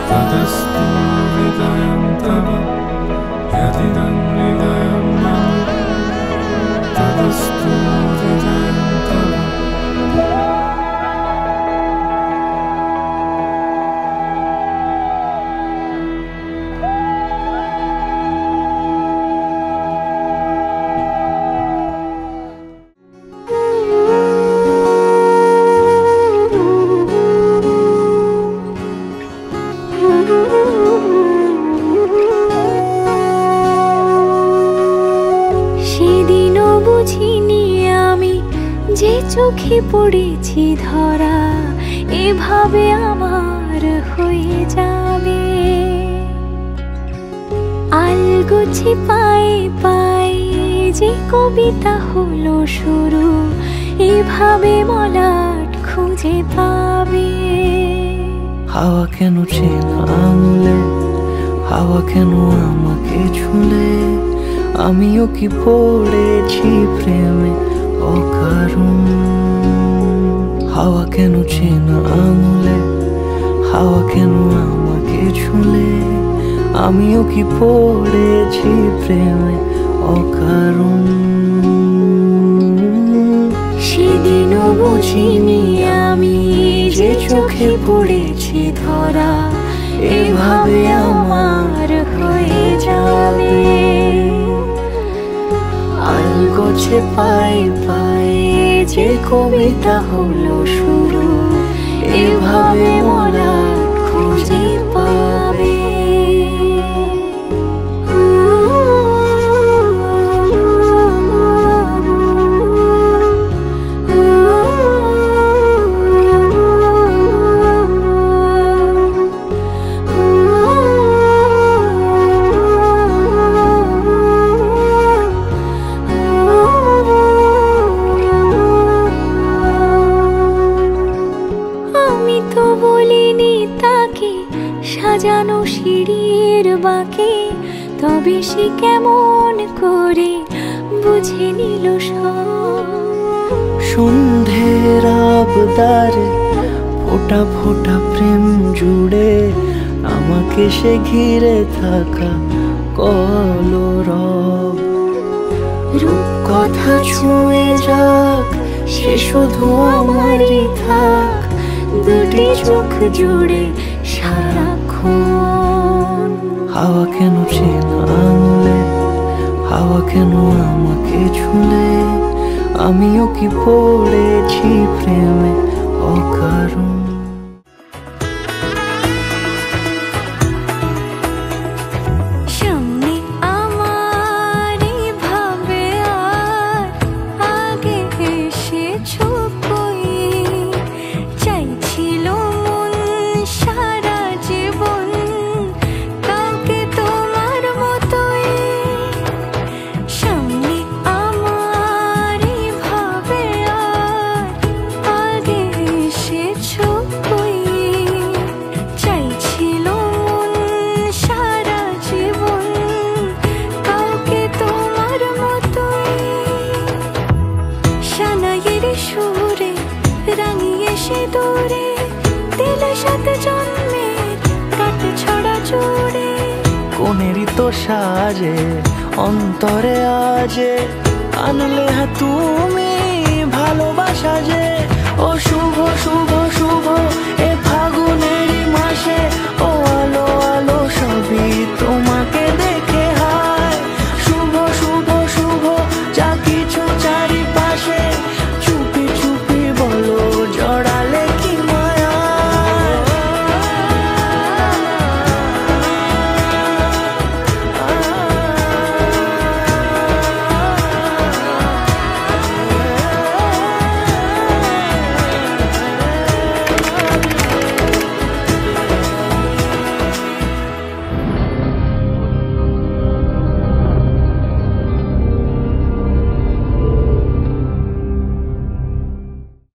तदस्तु हृदयं तव यदिदं हृदयं मम तदस्तु हृदयं तव। সেদিনও বুঝিনি আমি যে চোখে পড়েছি ধরা এভাবে আমার হয়ে যাবে। আলগোছে পায়ে পায়ে যে কবিতা হলো শুরু এভাবে মলাট খুঁজে পাবে। হাওয়া কেন চেনা আঙুলে, হাওয়া কেন আমাকে ছুলে, আমিও কি পড়েছি প্রেমে অকারণ। হাওয়া কেন চেনা আঙুলে, হাওয়া কেন আমাকে ছুলে, আমিও কি পড়েছি প্রেমে অকারণ। সেদিনও বুঝিনি আমি যে চোখে পড়েছি ধরা এভাবে আমার হয়ে যাবে। আলগোছে পায়ে পায়ে যে কবিতা হলো শুরু এভাবে মলাট খুঁজে পাবে। সাজানো সিঁড়ির বাঁকে তবে সে কেমন করে বুঝে নিল সব। সন্ধ্যের আবদারে ফোঁটা ফোঁটা প্রেম জুড়ে আমাকে সে ঘিরে থাকা কলরব। রূপকথা ছুঁয়ে যাক সে শুধু আমারই থাক দুটি চোখ জুড়ে সারাক্ষণ। হাওয়া কেন চেনা আঙুলে, হাওয়া কেন আমাকে ছুলে, আমিও কি পড়েছি প্রেমে অকারণ। কোনেরই তো সাজে অন্তরে আজে আনলে তুমি ভালোবাসা যে। ও শুভ শুভ